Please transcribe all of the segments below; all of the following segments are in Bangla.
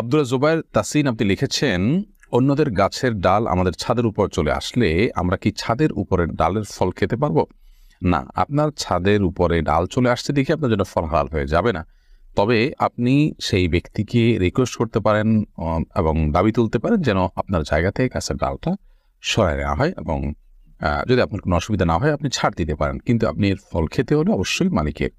আব্দুল জুবাইর তাসিন আপনি লিখেছেন, অন্যদের গাছের ডাল আমাদের ছাদের উপর চলে আসলে আমরা কি ছাদের উপরের ডালের ফল খেতে পারবো? না, আপনার ছাদের উপরে ডাল চলে আসছে দেখে আপনার জন্য ফল হালাল হয়ে যাবে না। তবে আপনি সেই ব্যক্তিকে রিকোয়েস্ট করতে পারেন এবং দাবি তুলতে পারেন যেন আপনার জায়গা থেকে গাছের ডালটা সরায় নেওয়া হয়, এবং যদি আপনার কোনো অসুবিধা না হয় আপনি ছাড় দিতে পারেন। কিন্তু আপনি এর ফল খেতে হলে অবশ্যই মালিকের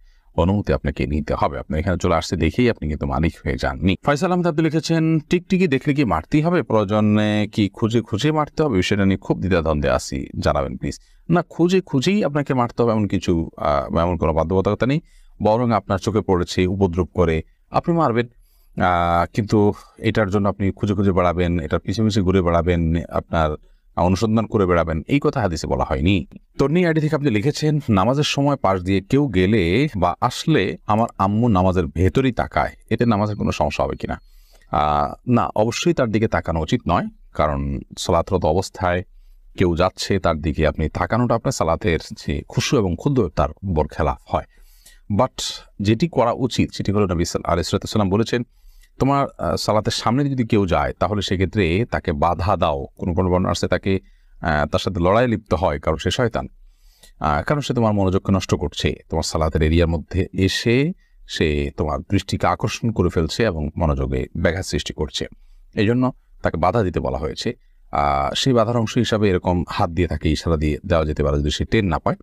অনুমতি আপনাকে নিতে হবে। আপনার এখানে চলে আসতে দেখেই আপনি কিন্তু মালিক হয়ে যাননি। ফয়সাল আহমেদ আপনি লিখেছেন, টিকটিকি দেখলে কি মারতেই হবে? প্রয়োজনে কি খুঁজে খুঁজে মারতে হবে? বিষয়টা নিয়ে খুব দ্বিধাদ্বন্দ্বে আছি, জানাবেন প্লিজ। না, খুঁজে খুঁজেই আপনাকে মারতে হবে এমন কিছু এমন কোনো বাধ্যবাধকতা নেই। বরং আপনার চোখে পড়েছে, উপদ্রব করে আপনি মারবেন। কিন্তু এটার জন্য আপনি খুঁজে খুঁজে বেড়াবেন, এটার পিছিয়ে পিছিয়ে ঘুরে বেড়াবেন, আপনার অনুসন্ধান করে বেড়াবেন, এই কথা হাদিসে বলা হয়নি। তন্নি আইডি থেকে আপনি লিখেছেন, নামাজের সময় পাশ দিয়ে কেউ গেলে বা আসলে আমার আম্মু নামাজের ভেতরেই তাকায়, এতে নামাজের কোনো সমস্যা হবে কিনা? না, অবশ্যই তার দিকে তাকানো উচিত নয়, কারণ সালাতরত অবস্থায় কেউ যাচ্ছে তার দিকে আপনি তাকানোটা আপনার সালাতের যে খুশু এবং ক্ষুদ্র তার বরখেলাফ হয়। বাট যেটি করা উচিত সেটি হলো, নবী আলাইহিস সালাম বলেছেন, তোমার সালাতের সামনে যদি কেউ যায় তাহলে সেক্ষেত্রে তাকে বাধা দাও। কোনো কোনো বর্ণনা আসছে তাকে তার সাথে লড়াই লিপ্ত হয়, কারণ সে শয়তান, কারণ সে তোমার মনোযোগকে নষ্ট করছে, তোমার সালাতের এরিয়ার মধ্যে এসে সে তোমার দৃষ্টিকে আকর্ষণ করে ফেলছে এবং মনোযোগে ব্যাঘাত সৃষ্টি করছে। এই জন্য তাকে বাধা দিতে বলা হয়েছে। সেই বাধার অংশ হিসাবে এরকম হাত দিয়ে তাকে ইশারা দিয়ে দেওয়া যেতে পারে যদি সে টের না পায়।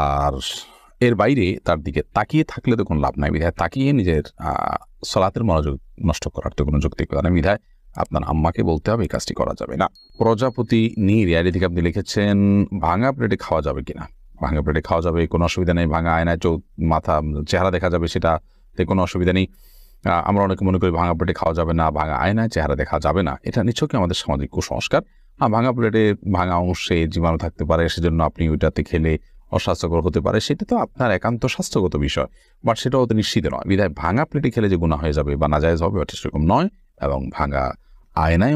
আর এর বাইরে তার দিকে তাকিয়ে থাকলে তো কোনো লাভ নাই, বিধায় তাকিয়ে নিজের সালাতের মনোযোগ নষ্ট করার তো কোনো যৌক্তিকতা নেই, বিধায় আপনার আম্মাকে বলতে হবে এই কাজটি করা যাবে না। প্রজাপতি রিয়ালি থেকে আপনি লিখেছেন, ভাঙা প্লেটে খাওয়া যাবে কিনা? ভাঙা প্লেটে খাওয়া যাবে, কোনো অসুবিধা নেই। ভাঙা আয়নায় মাথা চেহারা দেখা যাবে, সেটাতে কোনো অসুবিধা নেই। আমরা অনেকে মনে করি ভাঙা প্লেটে খাওয়া যাবে না, ভাঙা আয়নায় চেহারা দেখা যাবে না, এটা নিছকই আমাদের সামাজিক কুসংস্কার। ভাঙা প্লেটে ভাঙা অংশে জীবাণু থাকতে পারে, সেজন্য আপনি ওইটাতে খেলে অস্বাস্থ্যকর হতে পারে, সেটা তো আপনার একান্ত স্বাস্থ্যগত বিষয়, বাট সেটাও তো নিশ্চিত নয়। বিধায় ভাঙা প্লেটে খেলে যে গুনাহ হয়ে যাবে বা নাজায়েজ হবে, ওটা সেরকম নয়। এবং ভাঙা আয়নায়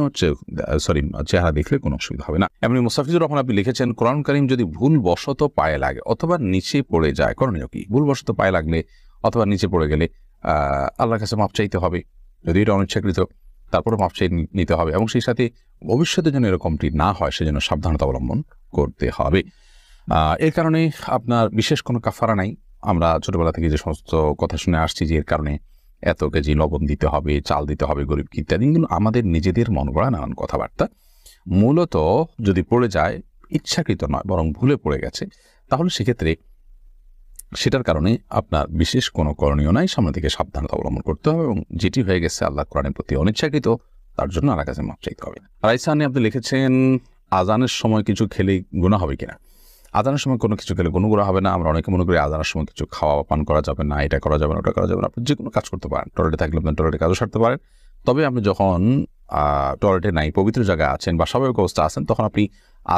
চেহারা দেখলে কোনো অসুবিধা হবে না। এমনি মুস্তাফিজুর রহমান আপনি লিখেছেন, কোরআন কারীম যদি ভুল বশত পায়ে লাগে অথবা নিচে পড়ে যায়, করণীয় কি? ভুল বশত পায়ে লাগলে অথবা নিচে পড়ে গেলে আল্লাহর কাছে মাপ চাইতে হবে, যদি এটা অনিচ্ছাকৃত, তারপরে মাপ চাই নিতে হবে, এবং সেই সাথে ভবিষ্যতে যেন এরকমটি না হয় সেজন্য সাবধানতা অবলম্বন করতে হবে। এর কারণে আপনার বিশেষ কোনো কাফারা নাই। আমরা ছোটবেলা থেকে যে সমস্ত কথা শুনে আসছি যে এর কারণে এত কেজি লবণ দিতে হবে, চাল দিতে হবে গরিবকে ইত্যাদি, কিন্তু আমাদের নিজেদের মন গড়া নানান কথাবার্তা। মূলত যদি পড়ে যায়, ইচ্ছাকৃত নয় বরং ভুলে পড়ে গেছে, তাহলে সেক্ষেত্রে সেটার কারণে আপনার বিশেষ কোনো করণীয় নাই, সামনে থেকে সাবধানতা অবলম্বন করতে হবে, এবং যেটি হয়ে গেছে আল্লাহ কোরআনের প্রতি অনিচ্ছাকৃত, তার জন্য আল্লাহর কাছে মাপ চাইতে হবে। রাইসানি আপনি লিখেছেন, আজানের সময় কিছু খেলে গুনাহ হবে কিনা? আজানের সময় কোনো কিছু খেলে কোনো গুনাহ হবে না। আমরা অনেকে মনে করি আজানের সময় কিছু খাওয়া পান করা যাবে না, এটা করা যাবে না, ওটা করা যাবে না। আপনি যে কোনো কাজ করতে পারেন, টয়লেটে থাকলে আপনি টয়লেটে কাজও সারতে পারেন। তবে আপনি যখন টয়লেটে নাই, পবিত্র জায়গায় আছেন বা স্বাভাবিক অবস্থা আছেন, তখন আপনি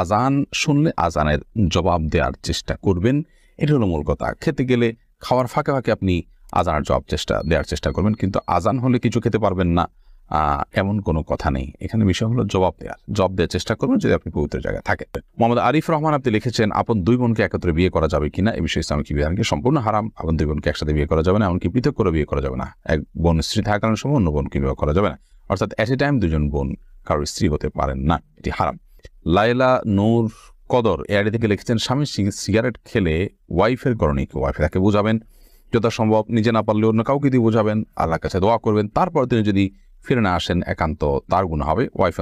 আজান শুনলে আজানের জবাব দেওয়ার চেষ্টা করবেন। এটা হলো মূল কথা। খেতে গেলে খাওয়ার ফাঁকে ফাঁকে আপনি আজানের দেওয়ার চেষ্টা করবেন, কিন্তু আজান হলে কিছু খেতে পারবেন না এমন কোনো কথা নেই। এখানে বিষয় হলো জবাব দেওয়ার চেষ্টা করবেন যদি আপনি পবিত্র জায়গায় থাকেন। মোহাম্মদ আরিফ রহমান আপনি লিখেছেন, আপন দুই বোনকে একত্রে বিয়ে করা যাবে কিনা? এই বিষয়ে ইসলামিক বিধানকে সম্পূর্ণ হারাম। আপন দুই বোনকে একসাথে বিয়ে করা যাবে না, এমনকি পৃথক করে বিয়ে করা যাবে না। এক বোন স্ত্রী থাকার সময় অন্য বোনকে বিয়ে করা যাবে না, অর্থাৎ এট এ টাইম দুজন বোন কারোর স্ত্রী হতে পারেন না, এটি হারাম। লাইলা নূর কদর এআইডি থেকে লিখেছেন, স্বামী সিগারেট খেলে ওয়াইফের করণীয় কি? ওয়াইফে তাকে বোঝাবেন, যথাসম্ভব নিজে না পারলে অন্য কাউকে দিয়ে বোঝাবেন, আল্লাহর কাছে দোয়া করবেন, তারপর তিনি যদি ফিরে না আসেন একান্ত তার গুনাহ হবে। ওয়াইফ